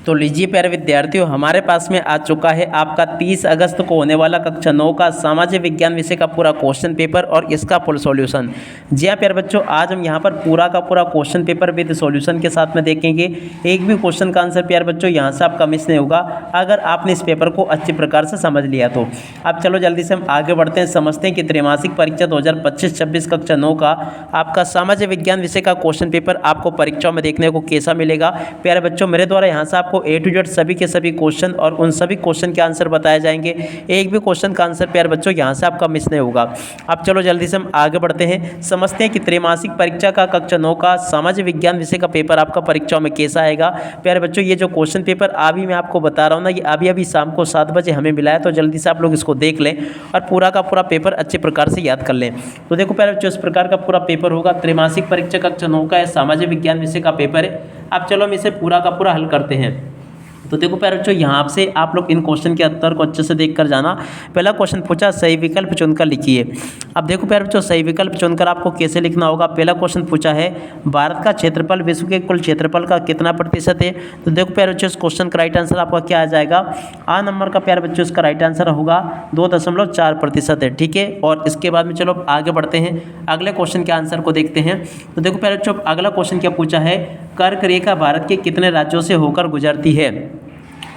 तो लीजिए प्यारे विद्यार्थियों, हमारे पास में आ चुका है आपका 30 अगस्त को होने वाला कक्षा 9 का सामाजिक विज्ञान विषय का पूरा क्वेश्चन पेपर और इसका फुल सॉल्यूशन। जी हाँ प्यारे बच्चों, आज हम यहाँ पर पूरा का पूरा क्वेश्चन पेपर विद सॉल्यूशन के साथ में देखेंगे। एक भी क्वेश्चन का आंसर प्यारे बच्चों यहाँ से आपका मिस नहीं होगा अगर आपने इस पेपर को अच्छे प्रकार से समझ लिया तो। अब चलो जल्दी से हम आगे बढ़ते हैं, समझते हैं कि त्रैमासिक परीक्षा 2025-26 कक्षा 9 का आपका सामाजिक विज्ञान विषय का क्वेश्चन पेपर आपको परीक्षाओं में देखने को कैसा मिलेगा। प्यारे बच्चों, मेरे द्वारा यहाँ से आपको A to Z सभी के सभी क्वेश्चन और उन सभी क्वेश्चन के आंसर बताए जाएंगे। एक भी क्वेश्चन का आंसर प्यारे बच्चों यहाँ से आपका मिस नहीं होगा। अब चलो जल्दी से हम आगे बढ़ते हैं, समझते हैं कि त्रैमासिक परीक्षा का कक्षा 9 का सामाजिक विज्ञान विषय का पेपर आपका परीक्षाओं में कैसा आएगा। प्यारे बच्चों, ये जो क्वेश्चन पेपर अभी मैं आपको बता रहा हूँ ना, ये अभी शाम को 7 बजे हमें मिला है, तो जल्दी से आप लोग इसको देख लें और पूरा का पूरा पेपर अच्छे प्रकार से याद कर लें। तो देखो प्यारे बच्चों, इस प्रकार का पूरा पेपर होगा। त्रैमासिक परीक्षा कक्षा 9 का सामाजिक विज्ञान विषय का पेपर है। अब चलो हम इसे पूरा का पूरा हल करते हैं। तो देखो प्यारे बच्चों, यहाँ से आप लोग इन क्वेश्चन के उत्तर को अच्छे से देख कर जाना। पहला क्वेश्चन पूछा, सही विकल्प चुनकर लिखिए। अब देखो प्यारे बच्चों, सही विकल्प चुनकर आपको कैसे लिखना होगा। पहला क्वेश्चन पूछा है, भारत का क्षेत्रफल विश्व के कुल क्षेत्रफल का कितना प्रतिशत है। तो देखो प्यारे बच्चों, इस क्वेश्चन का राइट आंसर आपका क्या आ जाएगा। आ नंबर का प्यारे बच्चों इसका राइट आंसर होगा 2.4% है। ठीक है, और इसके बाद में चलो आगे बढ़ते हैं, अगले क्वेश्चन के आंसर को देखते हैं। तो देखो प्यारे बच्चों, अगला क्वेश्चन क्या पूछा है, कर्क रेखा भारत के कितने राज्यों से होकर गुजरती है।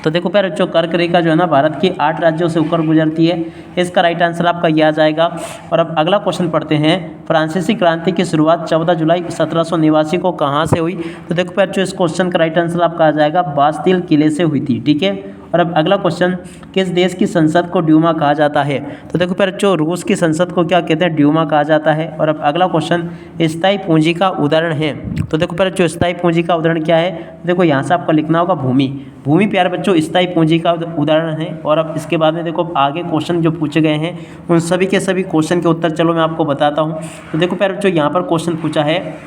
तो देखो प्यारे बच्चों, कर्क रेखा जो है ना भारत के 8 राज्यों से होकर गुजरती है। इसका राइट आंसर आपका ये आ जाएगा। और अब अगला क्वेश्चन पढ़ते हैं, फ्रांसीसी क्रांति की शुरुआत 14 जुलाई 1789 को कहाँ से हुई। तो देखो प्यारे बच्चों, इस क्वेश्चन का राइट आंसर आपका आ जाएगा बास्तिल किले से हुई थी। ठीक है, और अब अगला क्वेश्चन, किस देश की संसद को ड्यूमा कहा जाता है। तो देखो प्यारे बच्चों, रूस की संसद को क्या कहते हैं, ड्यूमा कहा जाता है। और अब अगला क्वेश्चन, स्थायी पूंजी का उदाहरण है। तो देखो प्यारे बच्चों, स्थायी पूंजी का उदाहरण क्या है। देखो यहाँ से आपको लिखना होगा भूमि। भूमि प्यारे बच्चों स्थायी पूंजी का उदाहरण है। और अब इसके बाद में देखो आगे क्वेश्चन जो पूछे गए हैं उन सभी के सभी क्वेश्चन के उत्तर चलो मैं आपको बताता हूँ। तो देखो प्यारे बच्चों, यहाँ पर क्वेश्चन पूछा है,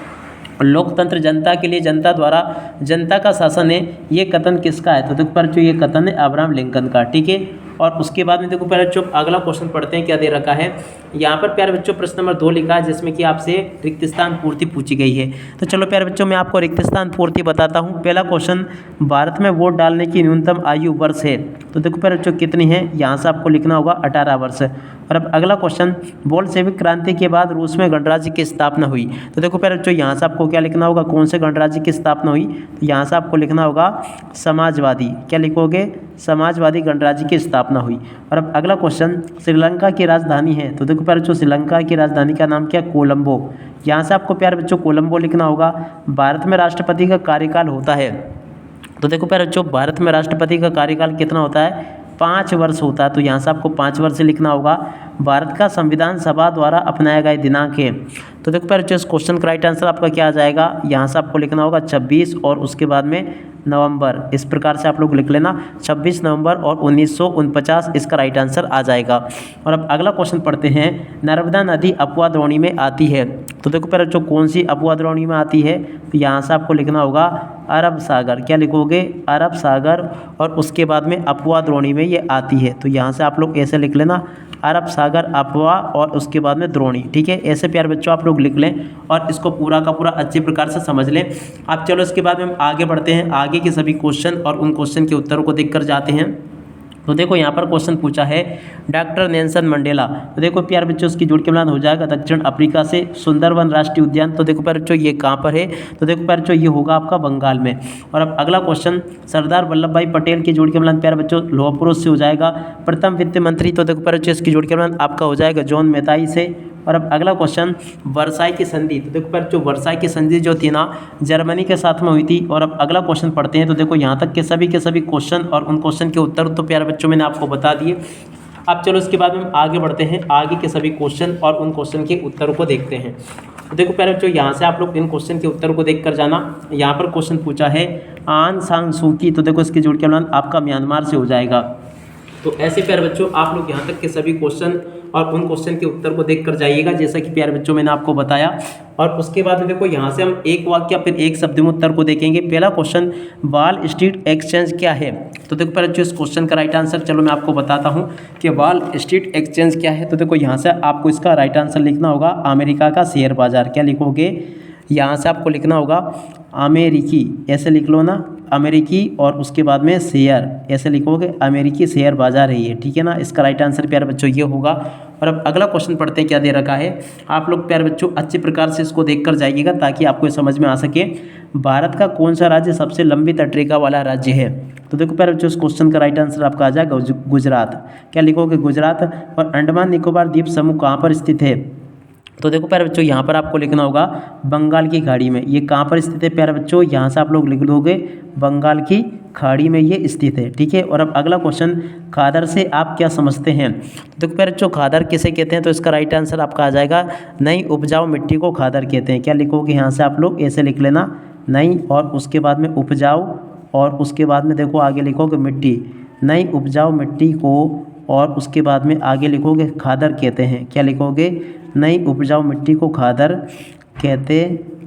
लोकतंत्र जनता के लिए जनता द्वारा जनता का शासन है, ये कथन किसका है। तो देखो प्यारे बच्चों, ये कथन है अब्राहम लिंकन का। ठीक है, और उसके बाद में देखो प्यारे बच्चों, अगला क्वेश्चन पढ़ते हैं, क्या दे रखा है यहाँ पर प्यारे बच्चों, प्रश्न नंबर 2 लिखा है जिसमें कि आपसे रिक्त स्थान पूर्ति पूछी गई है। तो चलो प्यारे बच्चों, मैं आपको रिक्त स्थान पूर्ति बताता हूँ। पहला क्वेश्चन, भारत में वोट डालने की न्यूनतम आयु वर्ष है। तो देखो प्यारे बच्चों कितनी है, यहाँ से आपको लिखना होगा 18 वर्ष। और अब अगला क्वेश्चन, बोल्शेविक क्रांति के बाद रूस में गणराज्य की स्थापना हुई। तो देखो प्यारे बच्चों, यहाँ से आपको क्या लिखना होगा, कौन से गणराज्य की स्थापना हुई। तो यहाँ से आपको लिखना होगा समाजवादी, क्या लिखोगे, समाजवादी गणराज्य की स्थापना हुई। और अब अगला क्वेश्चन, श्रीलंका की राजधानी है। तो देखो प्यारे बच्चों, श्रीलंका की राजधानी का नाम क्या, कोलंबो। यहाँ से आपको प्यारे बच्चों कोलंबो लिखना होगा। भारत में राष्ट्रपति का कार्यकाल होता है। तो देखो प्यारे बच्चों, भारत में राष्ट्रपति का कार्यकाल कितना होता है, 5 वर्ष होता है। तो यहाँ से आपको 5 वर्ष लिखना होगा। भारत का संविधान सभा द्वारा अपनाया गया दिनांक है। तो देखो प्यारे बच्चों, इस क्वेश्चन का राइट आंसर आपका क्या आ जाएगा, यहाँ से आपको लिखना होगा 26 और उसके बाद में नवंबर। इस प्रकार से आप लोग लिख लेना, 26 नवंबर और 1949 इसका राइट आंसर आ जाएगा। और अब अगला क्वेश्चन पढ़ते हैं, नर्मदा नदी अपवा द्रोणी में आती है। तो देखो प्यारे बच्चों, कौन सी अपवा द्रोणी में आती है। तो यहाँ से आपको लिखना होगा अरब सागर, क्या लिखोगे, अरब सागर। और उसके बाद में अपवा द्रोणी में ये आती है। तो यहाँ से आप लोग ऐसे लिख लेना, अरब सागर, अपवा और उसके बाद में द्रोणी। ठीक है, ऐसे प्यारे बच्चों आप लोग लिख लें और इसको पूरा का पूरा अच्छे प्रकार से समझ लें। अब चलो इसके बाद में हम आगे बढ़ते हैं, आगे के सभी क्वेश्चन और उन क्वेश्चन के उत्तरों को देखकर जाते हैं। तो देखो यहाँ पर क्वेश्चन पूछा है, डॉक्टर नेल्सन मंडेला। तो देखो प्यारे बच्चों, उसकी जुड़ के मिलान हो जाएगा दक्षिण अफ्रीका से। सुंदरवन राष्ट्रीय उद्यान, तो देखो प्यारे बच्चों ये कहाँ पर है। तो देखो प्यारे बच्चों, ये होगा आपका बंगाल में। और अब अगला क्वेश्चन, सरदार वल्लभ भाई पटेल की जुड़ के मिलान प्यारे बच्चों लौह पुरुष से हो जाएगा। प्रथम वित्त मंत्री, तो देखो प्यारे बच्चों इसकी जुड़ के मिलान आपका हो जाएगा जॉन मैथाई से। और अब अगला क्वेश्चन, वर्साई की संधि। तो देखो प्यारे बच्चों, वर्साई की संधि जो थी ना, जर्मनी के साथ में हुई थी। और अब अगला क्वेश्चन पढ़ते हैं। तो देखो यहाँ तक के सभी क्वेश्चन और उन क्वेश्चन के उत्तर तो प्यारे बच्चों मैंने आपको बता दिए। अब चलो इसके बाद में हम आगे बढ़ते हैं, आगे के सभी क्वेश्चन और उन क्वेश्चन के उत्तरों को देखते हैं। तो देखो प्यारे बच्चों, यहाँ से आप लोग इन क्वेश्चन के उत्तर को देख कर जाना। यहाँ पर क्वेश्चन पूछा है, आंग सान सू की। तो देखो इसकी जुड़ के मिलान आपका म्यांमार से हो जाएगा। तो ऐसे प्यारे बच्चों आप लोग यहाँ तक के सभी क्वेश्चन और उन क्वेश्चन के उत्तर को देख कर जाइएगा, जैसा कि प्यारे बच्चों मैंने आपको बताया। और उसके बाद में देखो यहाँ से हम एक वाक्य फिर एक शब्द में उत्तर को देखेंगे। पहला क्वेश्चन, वॉल स्ट्रीट एक्सचेंज क्या है। तो देखो प्यारे बच्चों, इस क्वेश्चन का राइट आंसर चलो मैं आपको बताता हूँ कि वॉल स्ट्रीट एक्सचेंज क्या है। तो देखो यहाँ से आपको इसका राइट आंसर लिखना होगा अमेरिका का शेयर बाजार। क्या लिखोगे, यहाँ से आपको लिखना होगा अमेरिकी, ऐसे लिख लो ना, अमेरिकी और उसके बाद में शेयर, ऐसे लिखोगे अमेरिकी शेयर बाजार है ये, ठीक है ना। इसका राइट आंसर प्यारे बच्चों ये होगा। और अब अगला क्वेश्चन पढ़ते हैं, क्या दे रखा है। आप लोग प्यारे बच्चों अच्छे प्रकार से इसको देखकर जाइएगा ताकि आपको समझ में आ सके। भारत का कौन सा राज्य सबसे लंबी तटरेखा वाला राज्य है। तो देखो प्यारे बच्चों, इस क्वेश्चन का राइट आंसर आपका आ जाएगा गुजरात। क्या लिखोगे, गुजरात। और अंडमान निकोबार द्वीप समूह कहाँ पर स्थित है। तो देखो प्यारे बच्चों, यहाँ पर आपको लिखना होगा बंगाल की खाड़ी में। ये कहाँ पर स्थित है प्यारे बच्चों, यहाँ से आप लोग लिख लोगे बंगाल की खाड़ी में ये स्थित है, ठीक है। और अब अगला क्वेश्चन, खादर से आप क्या समझते हैं। तो देखो प्यारे बच्चों, खादर किसे कहते हैं। तो इसका राइट आंसर आपका आ जाएगा नई उपजाऊ मिट्टी को खादर कहते हैं। क्या लिखोगे, यहाँ से आप लोग ऐसे लिख लेना, नई और उसके बाद में उपजाऊ, और उसके बाद में देखो आगे लिखोगे मिट्टी, नई उपजाऊ मिट्टी को, और उसके बाद में आगे लिखोगे खादर कहते हैं। क्या लिखोगे, नई उपजाऊ मिट्टी को खादर कहते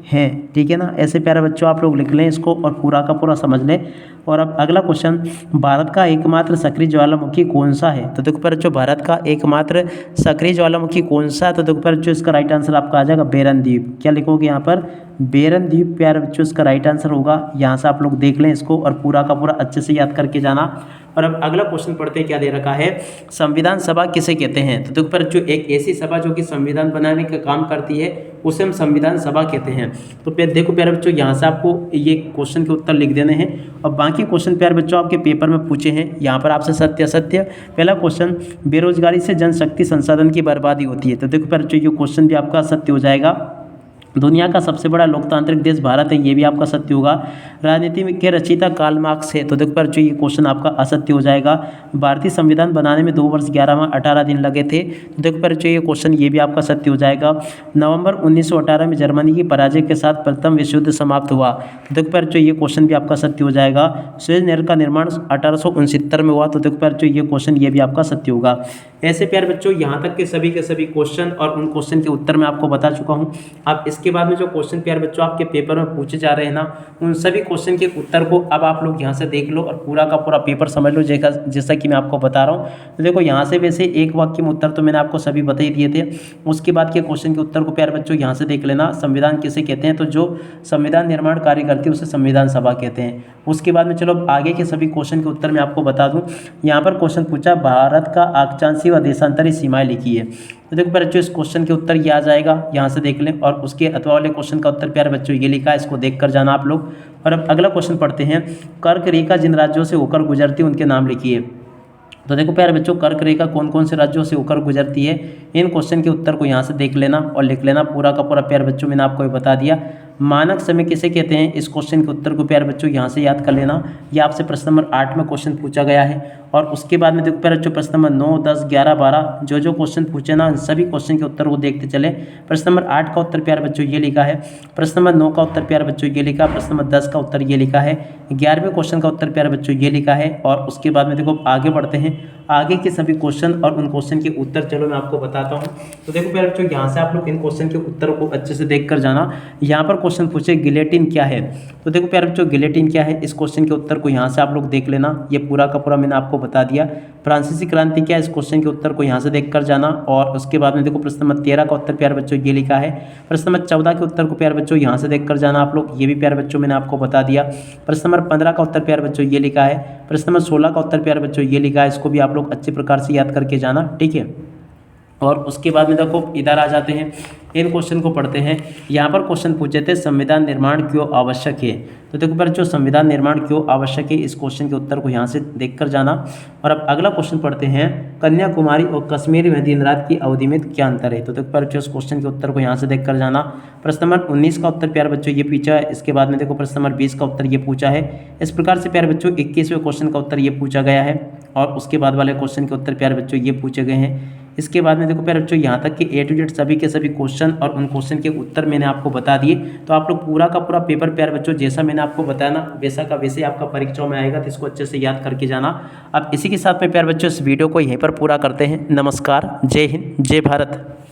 हैं, ठीक है ना। ऐसे प्यारे बच्चों आप लोग लिख लें इसको और पूरा का पूरा समझ लें। और अब अगला क्वेश्चन, भारत का एकमात्र सक्रिय ज्वालामुखी कौन सा है। तो देखो प्यारे बच्चों, भारत का एकमात्र सक्रिय ज्वालामुखी कौन सा है। तो देखो प्यारे बच्चों, इसका राइट आंसर आपका आ जाएगा बेरन द्वीप। क्या लिखोगे यहाँ पर, बेरन द्वीप प्यारे बच्चों इसका राइट आंसर होगा। यहाँ से आप लोग देख लें इसको और पूरा का पूरा अच्छे से याद करके जाना। और अब अगला क्वेश्चन पढ़ते हैं, क्या दे रखा है। संविधान सभा किसे कहते हैं। तो देखो प्यारे बच्चों, एक ऐसी सभा जो कि संविधान बनाने का काम करती है उसे हम संविधान सभा कहते हैं। तो देखो प्यारे बच्चों, यहाँ से आपको ये क्वेश्चन के उत्तर लिख देने हैं और बाकी क्वेश्चन प्यारे बच्चों आपके पेपर में पूछे हैं। यहाँ पर आपसे सत्य असत्य। पहला क्वेश्चन, बेरोजगारी से जनशक्ति संसाधन की बर्बादी होती है। तो देखो प्यारे बच्चों, ये क्वेश्चन भी आपका सत्य हो जाएगा। दुनिया का सबसे बड़ा लोकतांत्रिक देश भारत है, ये भी आपका सत्य होगा। राजनीति के रचयिता कार्ल मार्क्स है। तो देखो प्यारे बच्चों, ये क्वेश्चन आपका असत्य हो जाएगा। भारतीय संविधान बनाने में 2 वर्ष 11 माह 18 दिन लगे थे। तो देखो प्यारे बच्चों, ये क्वेश्चन ये भी आपका सत्य हो जाएगा। नवंबर 1918 में जर्मनी की पराजय के साथ प्रथम विश्व युद्ध समाप्त हुआ। तो देखो प्यारे बच्चों, ये क्वेश्चन भी आपका सत्य हो जाएगा। सुएज नहर का निर्माण 1869 में हुआ। तो देखो प्यारे बच्चों, ये क्वेश्चन ये भी आपका सत्य होगा। ऐसे प्यारे बच्चों, यहाँ तक के सभी क्वेश्चन और उन क्वेश्चन के उत्तर मैं आपको बता चुका हूँ। अब इसके बाद में जो क्वेश्चन प्यारे बच्चों आपके पेपर में पूछे जा रहे हैं ना, उन सभी क्वेश्चन के उत्तर को अब आप लोग यहाँ से देख लो और पूरा का पूरा पेपर समझ लो, जैसा कि मैं आपको बता रहा हूँ। तो देखो, यहाँ से वैसे एक वाक्य में उत्तर तो मैंने आपको सभी बता ही दिए थे। उसके बाद के क्वेश्चन के उत्तर को प्यारे बच्चों यहाँ से देख लेना। संविधान किसे कहते हैं, तो जो संविधान निर्माण कार्य करती है उसे संविधान सभा कहते हैं। उसके बाद में चलो आगे के सभी क्वेश्चन के उत्तर मैं आपको बता दूं। यहाँ पर क्वेश्चन पूछा, भारत का अक्षांशीय व देशांतरी सीमाएं लिखी है। तो देखो प्यारे बच्चों, इस क्वेश्चन के उत्तर ये आ जाएगा, यहाँ से देख लें। और उसके अथवा वाले क्वेश्चन का उत्तर प्यारे बच्चों ये लिखा है, इसको देख कर जाना आप लोग। और अब अगला क्वेश्चन पढ़ते हैं, कर्क रेखा जिन राज्यों से होकर गुजरती है उनके नाम लिखिए। तो देखो प्यारे बच्चों, कर्क रेखा कौन कौन से राज्यों से होकर गुजरती है, इन क्वेश्चन के उत्तर को यहाँ से देख लेना और लिख लेना पूरा का पूरा। प्यारे बच्चों, मैंने आपको ये बता दिया। मानक समय किसे कहते हैं, इस क्वेश्चन के उत्तर को प्यारे बच्चों यहाँ से याद कर लेना। ये आपसे प्रश्न नंबर 8 में क्वेश्चन पूछा गया है। और उसके बाद में देखो प्यारे बच्चों, प्रश्न नंबर 9, 10, 11, 12 जो क्वेश्चन पूछे ना, सभी क्वेश्चन के उत्तर को देखते चले। प्रश्न नंबर 8 का उत्तर प्यारे बच्चों ये लिखा है। प्रश्न नंबर 9 का उत्तर प्यारे बच्चों ये लिखा। प्रश्न नंबर 10 का उत्तर ये लिखा है। 11वें क्वेश्चन का उत्तर प्यारे बच्चों ये लिखा है। और उसके बाद में देखो आगे बढ़ते हैं, आगे के सभी क्वेश्चन और उन क्वेश्चन के उत्तर चलो मैं आपको बताता हूँ। तो देखो प्यारे बच्चों, यहाँ से आप लोग इन क्वेश्चन के उत्तर को अच्छे से देख कर जाना। यहाँ पर क्वेश्चन पूछे, गिलेटिन क्या है। तो देखो प्यारे बच्चों, गिलेटिन क्या है, इस क्वेश्चन के उत्तर को यहाँ से आप लोग देख लेना। ये पूरा का पूरा मैंने आपको बता दिया। फ्रांसीसी क्रांति क्या है, इस क्वेश्चन के उत्तर को यहाँ से देख कर जाना। और उसके बाद में देखो प्रश्न नंबर 13 का उत्तर प्यारे बच्चों ये लिखा है। प्रश्न नंबर 14 के उत्तर को प्यारे बच्चों यहाँ से देख कर जाना आप लोग, ये भी प्यारे बच्चों मैंने आपको बता दिया। प्रश्न नंबर 15 का उत्तर प्यारे बच्चों ये लिखा है। प्रश्न नंबर 16 का उत्तर प्यारे बच्चों ये लिखा है, इसको भी आप लोग अच्छे प्रकार से याद करके जाना, ठीक है। और उसके बाद में देखो इधर आ जाते हैं, इन क्वेश्चन को पढ़ते हैं। यहाँ पर क्वेश्चन पूछे थे, संविधान निर्माण क्यों आवश्यक है। तो देखो पर जो संविधान निर्माण क्यों आवश्यक है, इस क्वेश्चन के उत्तर को यहाँ से देख कर जाना। और अब अगला क्वेश्चन पढ़ते हैं, कन्याकुमारी और कश्मीर में दिन रात की अवधि में क्या अंतर है। तो देखो पर जो इस क्वेश्चन के उत्तर को यहाँ से देख कर जाना। प्रश्न नंबर 19 का उत्तर प्यारे बच्चों ये पूछा है। इसके बाद में देखो प्रश्न नंबर 20 का उत्तर ये पूछा है। इस प्रकार से प्यारे बच्चों 21वें क्वेश्चन का उत्तर ये पूछा गया है। और उसके बाद वाले क्वेश्चन के उत्तर प्यारे बच्चों ये पूछे गए हैं। इसके बाद में देखो प्यारे बच्चों यहाँ तक कि A to Z सभी के सभी क्वेश्चन और उन क्वेश्चन के उत्तर मैंने आपको बता दिए। तो आप लोग पूरा का पूरा पेपर प्यारे बच्चों जैसा मैंने आपको बताया ना, वैसा का वैसे आपका परीक्षाओं में आएगा, तो इसको अच्छे से याद करके जाना। अब इसी के साथ में प्यारे बच्चों इस वीडियो को यहीं पर पूरा करते हैं। नमस्कार, जय हिंद, जय भारत।